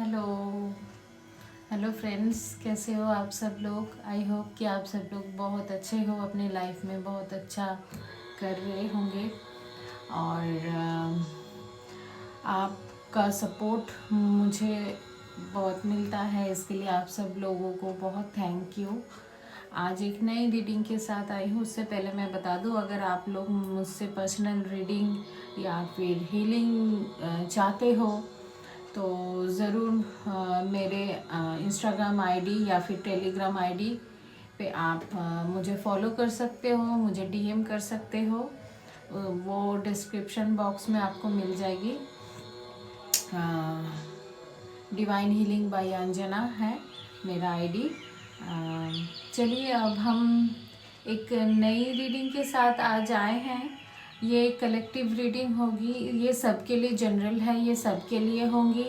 Hello hello friends, कैसे हो आप सब लोग। आई होप कि आप सब लोग बहुत अच्छे हो, अपने लाइफ में बहुत अच्छा कर रहे होंगे। और आपका सपोर्ट मुझे बहुत मिलता है, इसके लिए आप सब लोगों को बहुत थैंक यू। आज एक नई रीडिंग के साथ आई हूँ। उससे पहले मैं बता दूँ, अगर आप लोग मुझसे पर्सनल रीडिंग या फिर हीलिंग चाहते हो तो ज़रूर मेरे इंस्टाग्राम आईडी या फिर टेलीग्राम आईडी पे आप मुझे फॉलो कर सकते हो, मुझे डीएम कर सकते हो। वो डिस्क्रिप्शन बॉक्स में आपको मिल जाएगी। डिवाइन हीलिंग बाय अंजना है मेरा आईडी। चलिए अब हम एक नई रीडिंग के साथ आज आए हैं। ये कलेक्टिव रीडिंग होगी, ये सबके लिए जनरल है, ये सबके लिए होंगी।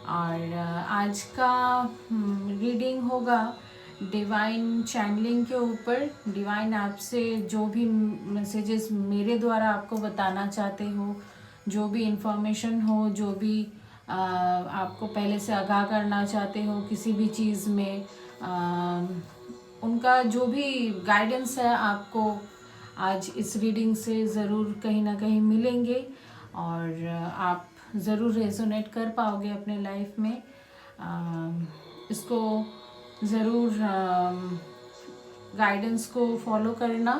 और आज का रीडिंग होगा डिवाइन चैनलिंग के ऊपर। डिवाइन आपसे जो भी मैसेजेस मेरे द्वारा आपको बताना चाहते हो, जो भी इंफॉर्मेशन हो, जो भी आपको पहले से आगाह करना चाहते हो किसी भी चीज़ में, उनका जो भी गाइडेंस है आपको आज इस रीडिंग से ज़रूर कहीं ना कहीं मिलेंगे और आप ज़रूर रेजोनेट कर पाओगे अपने लाइफ में। इसको ज़रूर गाइडेंस को फॉलो करना,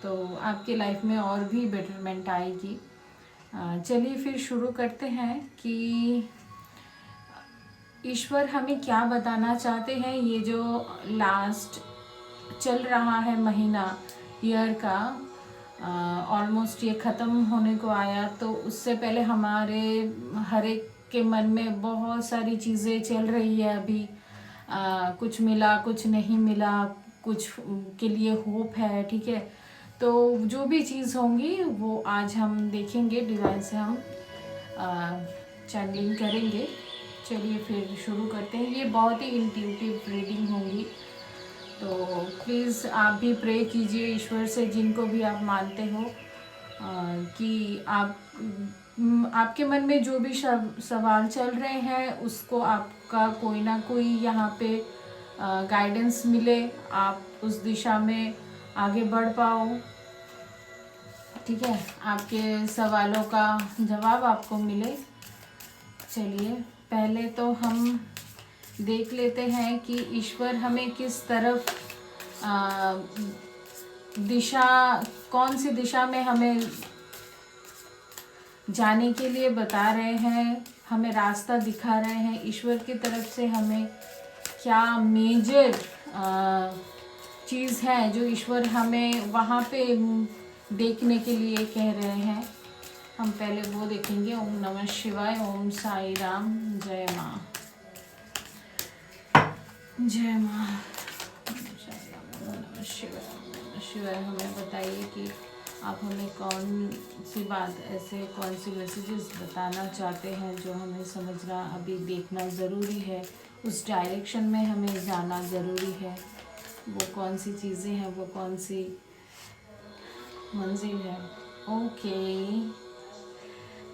तो आपके लाइफ में और भी बेटरमेंट आएगी। चलिए फिर शुरू करते हैं कि ईश्वर हमें क्या बताना चाहते हैं। ये जो लास्ट चल रहा है महीना ईयर का, ऑलमोस्ट ये ख़त्म होने को आया, तो उससे पहले हमारे हर एक के मन में बहुत सारी चीज़ें चल रही है अभी। कुछ मिला, कुछ नहीं मिला, कुछ के लिए होप है, ठीक है। तो जो भी चीज़ होंगी वो आज हम देखेंगे, डिवाइन से हम चैनलिंग करेंगे। चलिए फिर शुरू करते हैं। ये बहुत ही इंट्यूटिव रीडिंग होंगी, तो प्लीज़ आप भी प्रे कीजिए ईश्वर से, जिनको भी आप मानते हो, कि आपके मन में जो भी सवाल चल रहे हैं उसको आपका कोई ना कोई यहाँ पे गाइडेंस मिले, आप उस दिशा में आगे बढ़ पाओ, ठीक है। आपके सवालों का जवाब आपको मिले। चलिए पहले तो हम देख लेते हैं कि ईश्वर हमें किस तरफ दिशा, कौन सी दिशा में हमें जाने के लिए बता रहे हैं, हमें रास्ता दिखा रहे हैं। ईश्वर की तरफ से हमें क्या मेजर चीज़ है जो ईश्वर हमें वहाँ पे देखने के लिए कह रहे हैं। हम पहले वो देखेंगे। ओम नमः शिवाय, ओम साई राम, जय माँ, जय माँ, ओम नमः शिवाय, ओम नमः शिवाय। हमें बताइए कि आप हमें कौन सी बात, ऐसे कौन सी मैसेजेस बताना चाहते हैं जो हमें समझना, अभी देखना ज़रूरी है, उस डायरेक्शन में हमें जाना ज़रूरी है। वो कौन सी चीज़ें हैं, वो कौन सी मंजिल है। ओके,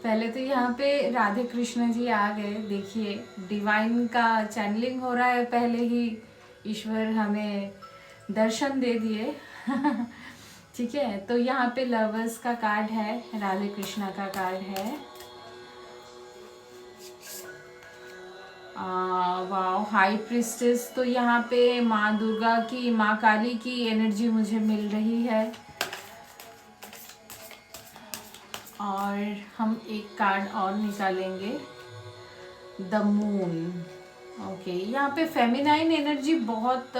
पहले तो यहाँ पे राधे कृष्ण जी आ गए। देखिए डिवाइन का चैनलिंग हो रहा है, पहले ही ईश्वर हमें दर्शन दे दिए। ठीक है, तो यहाँ पे लवर्स का कार्ड है, राधे कृष्णा का कार्ड है। Wow, high priestess. तो यहाँ पे माँ दुर्गा की, माँ काली की एनर्जी मुझे मिल रही है। और हम एक कार्ड और निकालेंगे, द मून। ओके, यहाँ पे फेमिनाइन एनर्जी बहुत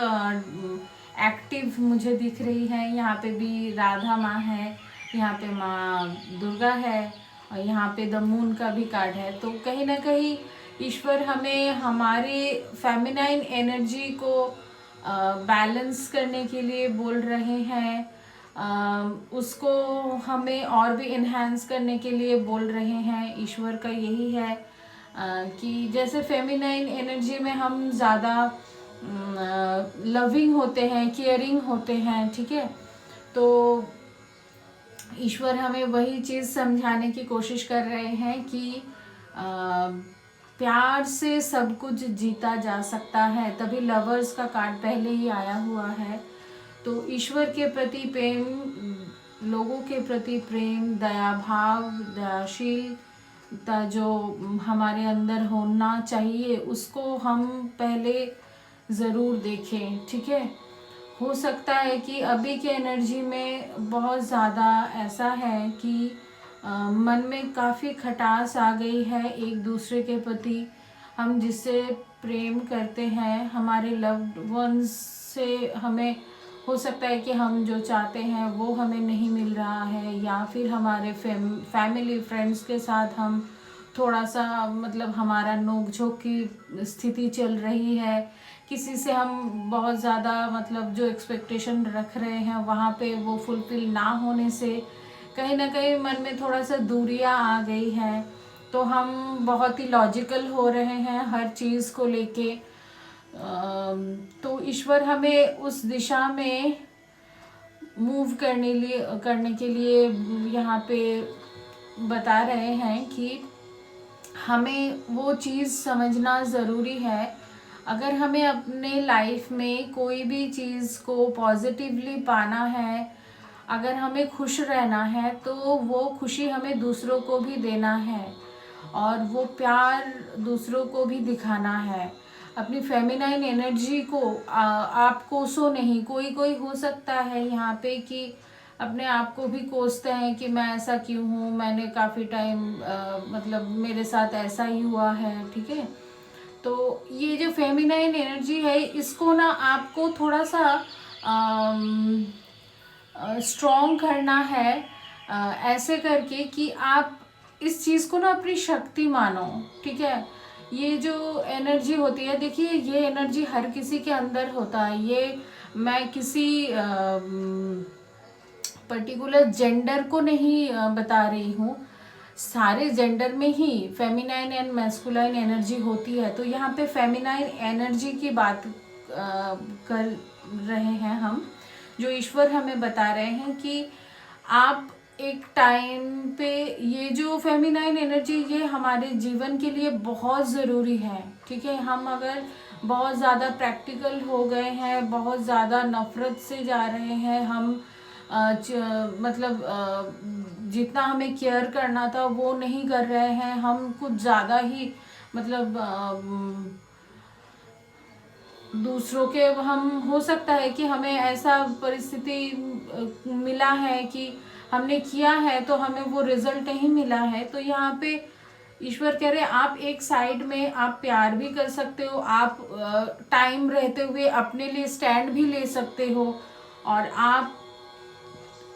एक्टिव मुझे दिख रही है। यहाँ पे भी राधा माँ है, यहाँ पे माँ दुर्गा है, और यहाँ पे द मून का भी कार्ड है। तो कहीं ना कहीं ईश्वर हमें हमारे फेमिनाइन एनर्जी को बैलेंस करने के लिए बोल रहे हैं, उसको हमें और भी इन्हांस करने के लिए बोल रहे हैं। ईश्वर का यही है कि जैसे फेमिनाइन एनर्जी में हम ज़्यादा लविंग होते हैं, केयरिंग होते हैं, ठीक है। तो ईश्वर हमें वही चीज़ समझाने की कोशिश कर रहे हैं कि प्यार से सब कुछ जीता जा सकता है। तभी लवर्स का कार्ड पहले ही आया हुआ है। तो ईश्वर के प्रति प्रेम, लोगों के प्रति प्रेम, दया भाव, दयाशीलता जो हमारे अंदर होना चाहिए उसको हम पहले ज़रूर देखें, ठीक है। हो सकता है कि अभी के एनर्जी में बहुत ज़्यादा ऐसा है कि मन में काफ़ी खटास आ गई है एक दूसरे के प्रति। हम जिससे प्रेम करते हैं, हमारे लव्ड वंस से हमें हो सकता है कि हम जो चाहते हैं वो हमें नहीं मिल रहा है, या फिर हमारे फैमिली फ्रेंड्स के साथ हम थोड़ा सा मतलब हमारा नोक-झोंक की स्थिति चल रही है। किसी से हम बहुत ज़्यादा मतलब जो एक्सपेक्टेशन रख रहे हैं वहाँ पे वो फुलफ़िल ना होने से कहीं ना कहीं मन में थोड़ा सा दूरियां आ गई है। तो हम बहुत ही लॉजिकल हो रहे हैं हर चीज़ को लेके। तो ईश्वर हमें उस दिशा में मूव करने के लिए यहाँ पे बता रहे हैं कि हमें वो चीज़ समझना ज़रूरी है। अगर हमें अपने लाइफ में कोई भी चीज़ को पॉजिटिवली पाना है, अगर हमें खुश रहना है, तो वो खुशी हमें दूसरों को भी देना है और वो प्यार दूसरों को भी दिखाना है। अपनी फेमिनाइन एनर्जी को आप कोसो नहीं। कोई कोई हो सकता है यहाँ पे कि अपने आप को भी कोसते हैं कि मैं ऐसा क्यों हूँ, मैंने काफ़ी टाइम मतलब मेरे साथ ऐसा ही हुआ है, ठीक है। तो ये जो फेमिनाइन एनर्जी है इसको ना आपको थोड़ा सा स्ट्रॉन्ग करना है ऐसे करके कि आप इस चीज़ को ना अपनी शक्ति मानो, ठीक है। ये जो एनर्जी होती है, देखिए ये एनर्जी हर किसी के अंदर होता है। ये मैं किसी पर्टिकुलर जेंडर को नहीं बता रही हूँ, सारे जेंडर में ही फेमिनाइन एंड मैस्कुलाइन एनर्जी होती है। तो यहाँ पे फेमिनाइन एनर्जी की बात कर रहे हैं हम, जो ईश्वर हमें बता रहे हैं कि आप एक टाइम पे ये जो फेमिनाइन एनर्जी ये हमारे जीवन के लिए बहुत ज़रूरी है, ठीक है। हम अगर बहुत ज़्यादा प्रैक्टिकल हो गए हैं, बहुत ज़्यादा नफरत से जा रहे हैं, हम मतलब जितना हमें केयर करना था वो नहीं कर रहे हैं, हम कुछ ज़्यादा ही मतलब दूसरों के हम हो सकता है कि हमें ऐसा परिस्थिति मिला है कि हमने किया है तो हमें वो रिजल्ट नहीं मिला है। तो यहाँ पे ईश्वर कह रहे हैं आप एक साइड में आप प्यार भी कर सकते हो, आप टाइम रहते हुए अपने लिए स्टैंड भी ले सकते हो, और आप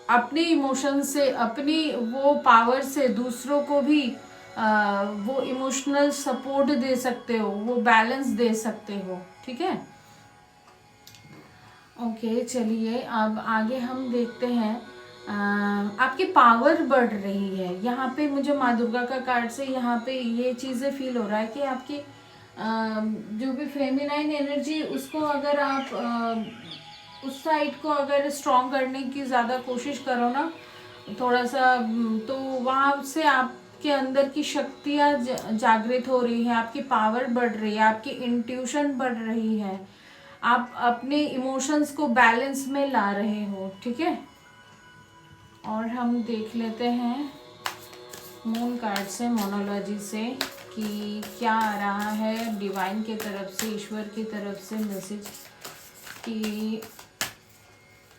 अपने इमोशन से, अपनी वो पावर से दूसरों को भी वो इमोशनल सपोर्ट दे सकते हो, वो बैलेंस दे सकते हो, ठीक है। ओके चलिए अब आगे हम देखते हैं। आपकी पावर बढ़ रही है। यहाँ पे मुझे माँ दुर्गा का कार्ड से यहाँ पे ये चीज़ें फील हो रहा है कि आपकी जो भी फेमिनाइन एनर्जी उसको अगर आप उस साइड को अगर स्ट्रॉन्ग करने की ज़्यादा कोशिश करो ना थोड़ा सा, तो वहाँ से आपके अंदर की शक्तियाँ जागृत हो रही है, आपकी पावर बढ़ रही है, आपकी इंट्यूशन बढ़ रही है, आप अपने इमोशंस को बैलेंस में ला रहे हो, ठीक है। और हम देख लेते हैं मून कार्ड से, मोनोलॉजी से, कि क्या आ रहा है डिवाइन की तरफ से, ईश्वर की तरफ से मैसेज कि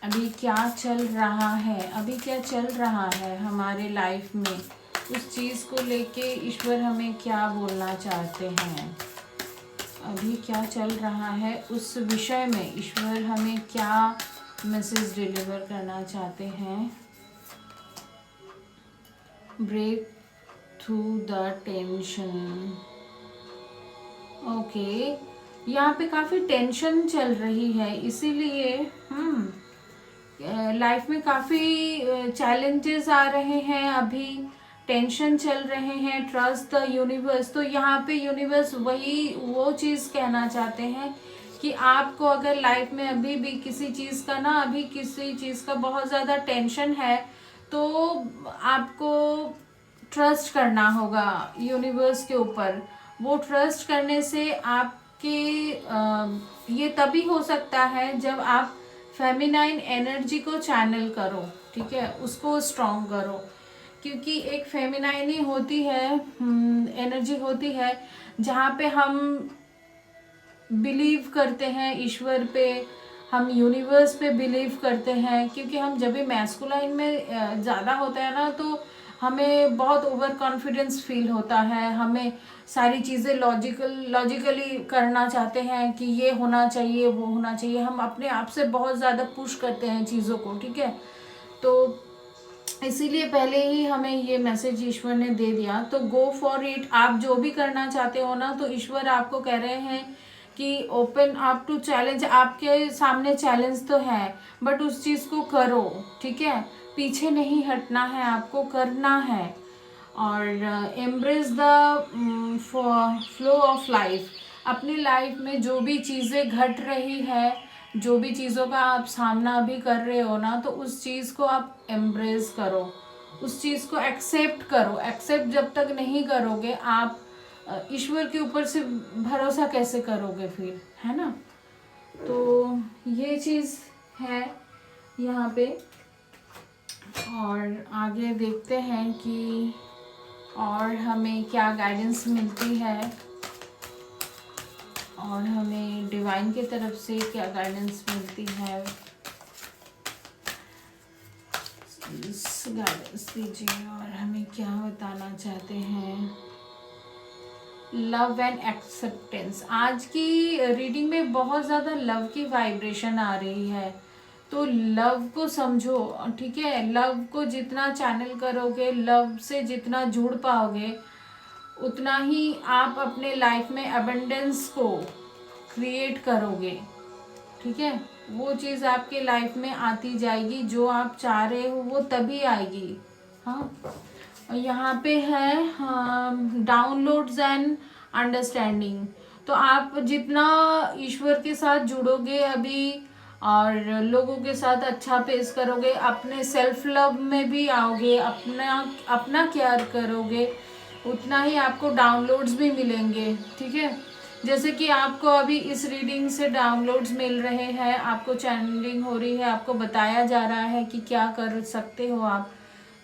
अभी क्या चल रहा है, अभी क्या चल रहा है हमारे लाइफ में, उस चीज़ को लेके ईश्वर हमें क्या बोलना चाहते हैं। अभी क्या चल रहा है उस विषय में ईश्वर हमें क्या मैसेज डिलीवर करना चाहते हैं। Break through the tension. Okay, यहाँ पे काफ़ी टेंशन चल रही है, इसीलिए लाइफ में काफ़ी चैलेंजेस आ रहे हैं, अभी टेंशन चल रहे हैं। ट्रस्ट द यूनिवर्स, तो यहाँ पे यूनिवर्स वही वो चीज़ कहना चाहते हैं कि आपको अगर लाइफ में अभी भी किसी चीज़ का ना, अभी किसी चीज़ का बहुत ज़्यादा टेंशन है, तो आपको ट्रस्ट करना होगा यूनिवर्स के ऊपर। वो ट्रस्ट करने से आपके ये तभी हो सकता है जब आप फेमिनाइन एनर्जी को चैनल करो, ठीक है, उसको स्ट्रॉन्ग करो। क्योंकि एक फेमिनाइन ही होती है, एनर्जी होती है जहाँ पे हम बिलीव करते हैं ईश्वर पे, हम यूनिवर्स पे बिलीव करते हैं। क्योंकि हम जब भी मैस्कुलाइन में ज़्यादा होता है ना, तो हमें बहुत ओवर कॉन्फिडेंस फील होता है, हमें सारी चीज़ें लॉजिकली करना चाहते हैं कि ये होना चाहिए, वो होना चाहिए, हम अपने आप से बहुत ज़्यादा पुश करते हैं चीज़ों को, ठीक है। तो इसीलिए पहले ही हमें ये मैसेज ईश्वर ने दे दिया, तो गो फॉर इट। आप जो भी करना चाहते हो ना, तो ईश्वर आपको कह रहे हैं कि ओपन अप टू चैलेंज। आपके सामने चैलेंज तो है, बट उस चीज़ को करो, ठीक है, पीछे नहीं हटना है, आपको करना है। और embrace the flow of life. अपनी लाइफ में जो भी चीज़ें घट रही है, जो भी चीज़ों का आप सामना अभी कर रहे हो ना, तो उस चीज़ को आप एम्ब्रेस करो, उस चीज़ को एक्सेप्ट करो। एक्सेप्ट जब तक नहीं करोगे, आप ईश्वर के ऊपर से भरोसा कैसे करोगे फिर, है ना। तो ये चीज़ है यहाँ पे। और आगे देखते हैं कि और हमें क्या गाइडेंस मिलती है, और हमें डिवाइन की तरफ से क्या गाइडेंस मिलती है। गाइडेंस दीजिए, और हमें क्या बताना चाहते हैं। Love and acceptance. आज की रीडिंग में बहुत ज़्यादा लव की वाइब्रेशन आ रही है, तो लव को समझो, ठीक है। लव को जितना चैनल करोगे, लव से जितना जुड़ पाओगे, उतना ही आप अपने लाइफ में अबंडेंस को क्रिएट करोगे, ठीक है। वो चीज़ आपके लाइफ में आती जाएगी, जो आप चाह रहे हो वो तभी आएगी। हाँ, और यहाँ पे है डाउनलोड्स एंड अंडरस्टैंडिंग। तो आप जितना ईश्वर के साथ जुड़ोगे अभी, और लोगों के साथ अच्छा पेश करोगे, अपने सेल्फ लव में भी आओगे, अपना केयर करोगे, उतना ही आपको डाउनलोड्स भी मिलेंगे, ठीक है। जैसे कि आपको अभी इस रीडिंग से डाउनलोड्स मिल रहे हैं, आपको चैनलिंग हो रही है, आपको बताया जा रहा है कि क्या कर सकते हो आप,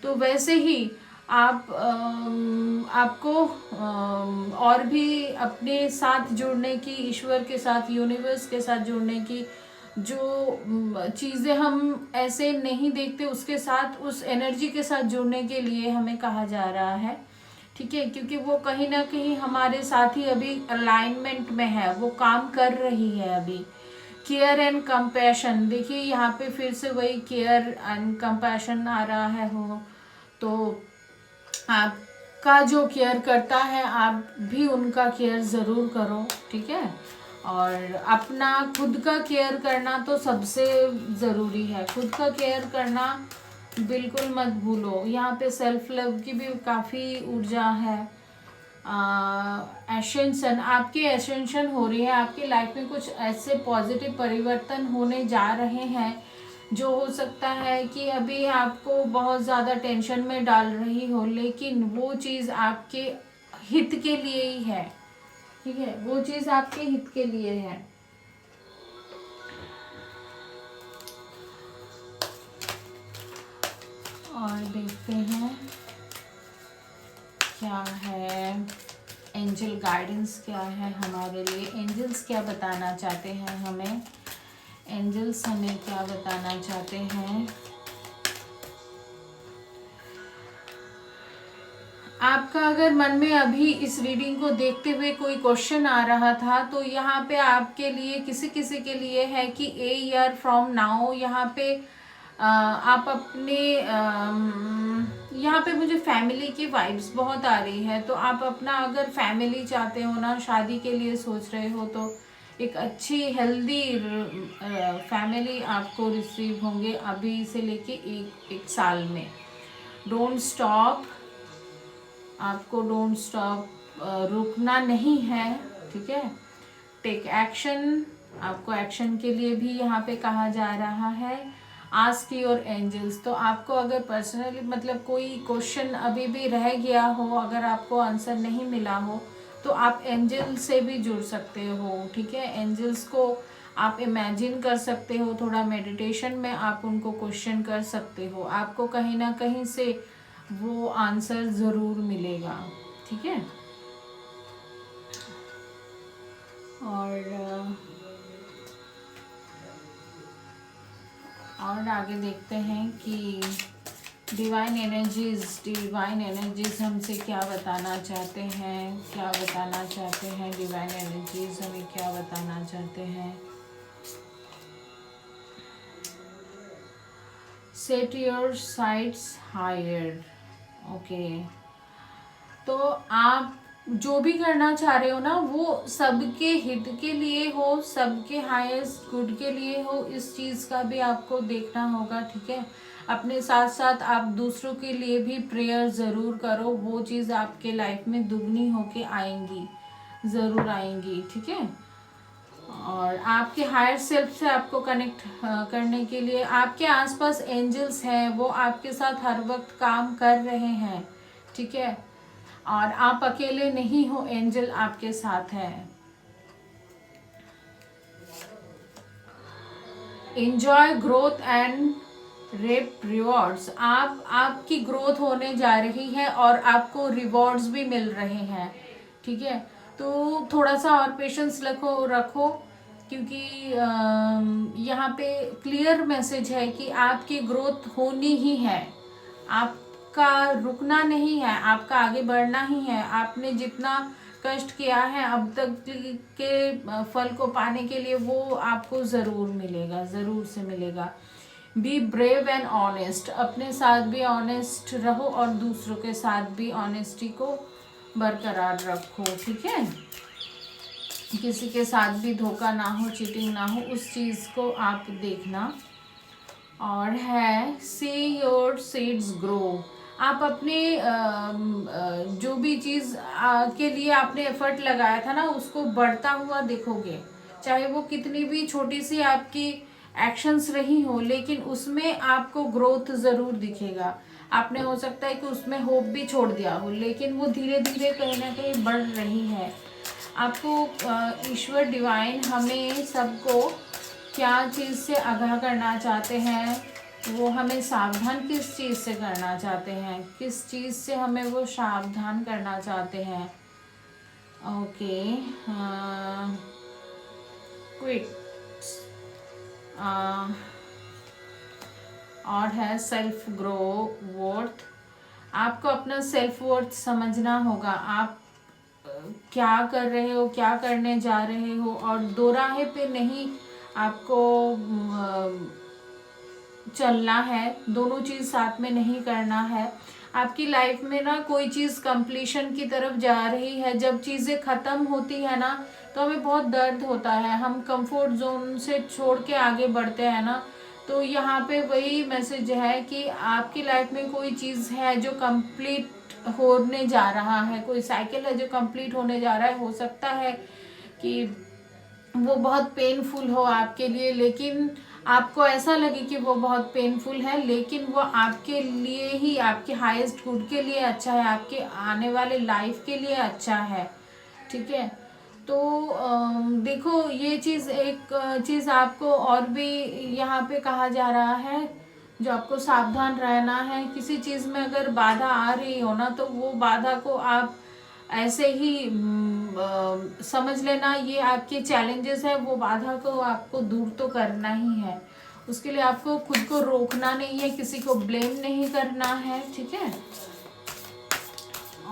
तो वैसे ही आपको और भी अपने साथ जुड़ने की, ईश्वर के साथ, यूनिवर्स के साथ जुड़ने की, जो चीज़ें हम ऐसे नहीं देखते, उसके साथ, उस एनर्जी के साथ जुड़ने के लिए हमें कहा जा रहा है, ठीक है। क्योंकि वो कहीं ना कहीं हमारे साथ ही अभी अलाइनमेंट में है, वो काम कर रही है अभी। केयर एंड कंपैशन, देखिए यहाँ पे फिर से वही केयर एंड कंपैशन आ रहा है। हो तो आपका जो केयर करता है, आप भी उनका केयर ज़रूर करो, ठीक है। और अपना खुद का केयर करना तो सबसे ज़रूरी है, खुद का केयर करना बिल्कुल मत भूलो। यहाँ पे सेल्फ लव की भी काफ़ी ऊर्जा है। एसेंशन, आपकी एसेंशन हो रही है, आपकी लाइफ में कुछ ऐसे पॉजिटिव परिवर्तन होने जा रहे हैं जो हो सकता है कि अभी आपको बहुत ज़्यादा टेंशन में डाल रही हो, लेकिन वो चीज़ आपके हित के लिए ही है, ठीक है, वो चीज़ आपके हित के लिए है। और देखते हैं क्या है एंजल गाइडेंस, क्या है हमारे लिए, एंजल्स क्या बताना चाहते हैं हमें, एंजल्स हमें क्या बताना चाहते हैं। आपका अगर मन में अभी इस रीडिंग को देखते हुए कोई क्वेश्चन आ रहा था, तो यहाँ पे आपके लिए, किसी किसी के लिए है कि ए ईयर फ्रॉम नाउ, यहाँ पे आप अपने यहाँ पे मुझे फैमिली की वाइब्स बहुत आ रही है। तो आप अपना अगर फैमिली चाहते हो ना, शादी के लिए सोच रहे हो, तो एक अच्छी हेल्दी फैमिली आपको रिसीव होंगे अभी से लेके एक साल में। डोंट स्टॉप, आपको डोंट स्टॉप, रुकना नहीं है, ठीक है। टेक एक्शन, आपको एक्शन के लिए भी यहाँ पे कहा जा रहा है। आस्क योर एंजल्स, तो आपको अगर पर्सनली मतलब कोई क्वेश्चन अभी भी रह गया हो, अगर आपको आंसर नहीं मिला हो, तो आप एंजल से भी जुड़ सकते हो, ठीक है। एंजल्स को आप इमेजिन कर सकते हो, थोड़ा मेडिटेशन में आप उनको क्वेश्चन कर सकते हो, आपको कहीं ना कहीं से वो आंसर ज़रूर मिलेगा, ठीक है। और आगे देखते हैं कि डिवाइन एनर्जीज हमसे क्या बताना चाहते हैं, डिवाइन एनर्जीज हमें क्या बताना चाहते हैं। Set your sights higher, okay. तो आप जो भी करना चाह रहे हो ना, वो सबके हित के लिए हो, सबके हाईएस्ट गुड के लिए हो, इस चीज़ का भी आपको देखना होगा, ठीक है। अपने साथ साथ आप दूसरों के लिए भी प्रेयर ज़रूर करो, वो चीज़ आपके लाइफ में दुगनी होके आएंगी, ज़रूर आएंगी, ठीक है। और आपके हायर सेल्फ से आपको कनेक्ट करने के लिए आपके आसपास एंजल्स हैं, वो आपके साथ हर वक्त काम कर रहे हैं, ठीक है। और आप अकेले नहीं हो, एंजल आपके साथ है। Enjoy growth and rape rewards, आपकी ग्रोथ होने जा रही है और आपको रिवॉर्ड्स भी मिल रहे हैं, ठीक है। तो थोड़ा सा और पेशेंस रखो क्योंकि यहाँ पे क्लियर मैसेज है कि आपकी ग्रोथ होनी ही है, आपका रुकना नहीं है, आपका आगे बढ़ना ही है। आपने जितना कष्ट किया है अब तक के फल को पाने के लिए, वो आपको ज़रूर मिलेगा, ज़रूर से मिलेगा। बी ब्रेव एंड ऑनेस्ट, अपने साथ भी ऑनेस्ट रहो और दूसरों के साथ भी ऑनेस्टी को बरकरार रखो, ठीक है। किसी के साथ भी धोखा ना हो, चीटिंग ना हो, उस चीज़ को आप देखना। और है सी योर सीड्स ग्रो, आप अपने जो भी चीज़ के लिए आपने एफर्ट लगाया था ना, उसको बढ़ता हुआ देखोगे, चाहे वो कितनी भी छोटी सी आपकी एक्शंस रही हो, लेकिन उसमें आपको ग्रोथ ज़रूर दिखेगा। आपने हो सकता है कि उसमें होप भी छोड़ दिया हो, लेकिन वो धीरे धीरे कहीं ना कहीं बढ़ रही है। आपको ईश्वर डिवाइन हमें सबको क्या चीज़ से आगाह करना चाहते हैं, वो हमें सावधान किस चीज़ से करना चाहते हैं, किस चीज़ से हमें वो सावधान करना चाहते हैं। Okay, quit. और है सेल्फ ग्रो वर्थ, आपको अपना सेल्फ वर्थ समझना होगा। आप क्या कर रहे हो, क्या करने जा रहे हो, और दो राहे पे नहीं आपको चलना है, दोनों चीज़ साथ में नहीं करना है। आपकी लाइफ में ना कोई चीज़ कंप्लीशन की तरफ जा रही है, जब चीज़ें ख़त्म होती है ना तो हमें बहुत दर्द होता है, हम कंफर्ट जोन से छोड़ के आगे बढ़ते हैं ना। तो यहाँ पे वही मैसेज है कि आपकी लाइफ में कोई चीज़ है जो कंप्लीट होने जा रहा है, कोई साइकिल है जो कंप्लीट होने जा रहा है। हो सकता है कि वो बहुत पेनफुल हो आपके लिए, लेकिन आपको ऐसा लगे कि वो बहुत पेनफुल है, लेकिन वो आपके लिए ही, आपके हाईएस्ट गुड के लिए अच्छा है, आपके आने वाले लाइफ के लिए अच्छा है, ठीक है। तो देखो ये चीज़, एक चीज़ आपको और भी यहाँ पे कहा जा रहा है, जो आपको सावधान रहना है। किसी चीज़ में अगर बाधा आ रही हो ना, तो वो बाधा को आप ऐसे ही समझ लेना, ये आपके चैलेंजेस है, वो बाधा को आपको दूर तो करना ही है। उसके लिए आपको खुद को रोकना नहीं है, किसी को ब्लेम नहीं करना है, ठीक है।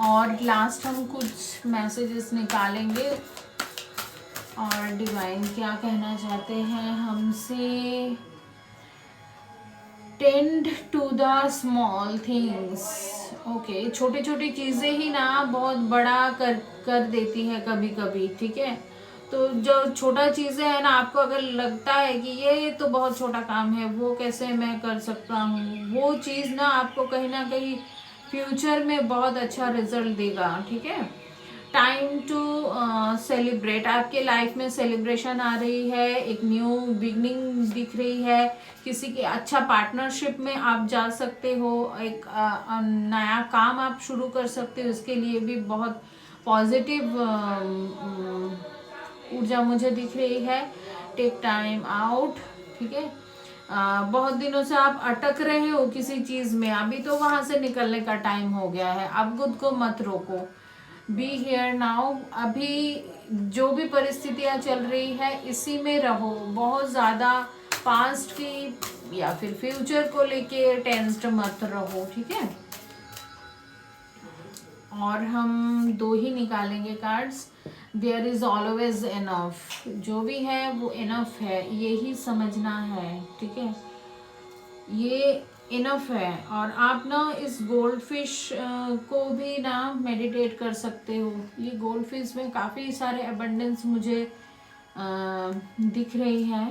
और लास्ट हम कुछ मैसेजेस निकालेंगे और डिवाइन क्या कहना चाहते हैं हमसे। Tend to the small things, okay. छोटी छोटी चीज़ें ही ना बहुत बड़ा कर देती है कभी कभी, ठीक है। तो जो छोटा चीज़ें है ना, आपको अगर लगता है कि ये तो बहुत छोटा काम है, वो कैसे मैं कर सकता हूँ, वो चीज़ ना आपको कहीं ना कहीं फ्यूचर में बहुत अच्छा रिजल्ट देगा, ठीक है। टाइम टू सेलिब्रेट, आपके लाइफ में सेलिब्रेशन आ रही है, एक न्यू बिगनिंग दिख रही है, किसी के अच्छा पार्टनरशिप में आप जा सकते हो, एक नया काम आप शुरू कर सकते हो, इसके लिए भी बहुत पॉजिटिव ऊर्जा मुझे दिख रही है। टेक टाइम आउट, ठीक है। बहुत दिनों से आप अटक रहे हो किसी चीज में, अभी तो वहां से निकलने का टाइम हो गया है। अब खुद को मत रोको, बी हियर नाउ। अभी जो भी परिस्थितियां चल रही है इसी में रहो, बहुत ज्यादा पास्ट की या फिर फ्यूचर को लेके टेंस्ड मत रहो, ठीक है। और हम 2 ही निकालेंगे cards. There is always enough, जो भी है वो इनफ है, यही समझना है, ठीक है। ये इनफ है। और आप ना इस गोल्ड फिश को भी ना मेडिटेट कर सकते हो। ये गोल्ड फिश में काफ़ी सारे अबंडेंस मुझे दिख रही है।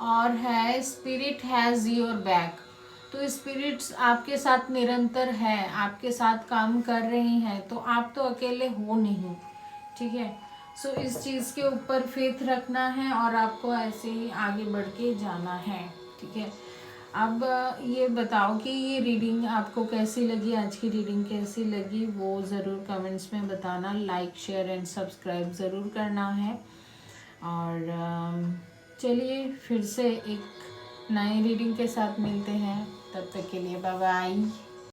और है स्पिरिट हैज़ योर बैक, तो स्पिरिट्स आपके साथ निरंतर है, आपके साथ काम कर रही हैं, तो आप तो अकेले हो नहीं, ठीक है। सो इस चीज़ के ऊपर फेथ रखना है और आपको ऐसे ही आगे बढ़ के जाना है, ठीक है। अब ये बताओ कि ये रीडिंग आपको कैसी लगी, आज की रीडिंग कैसी लगी, वो ज़रूर कमेंट्स में बताना। लाइक शेयर एंड सब्सक्राइब ज़रूर करना है। और चलिए फिर से एक नई रीडिंग के साथ मिलते हैं, तब तक के लिए बाय बाय।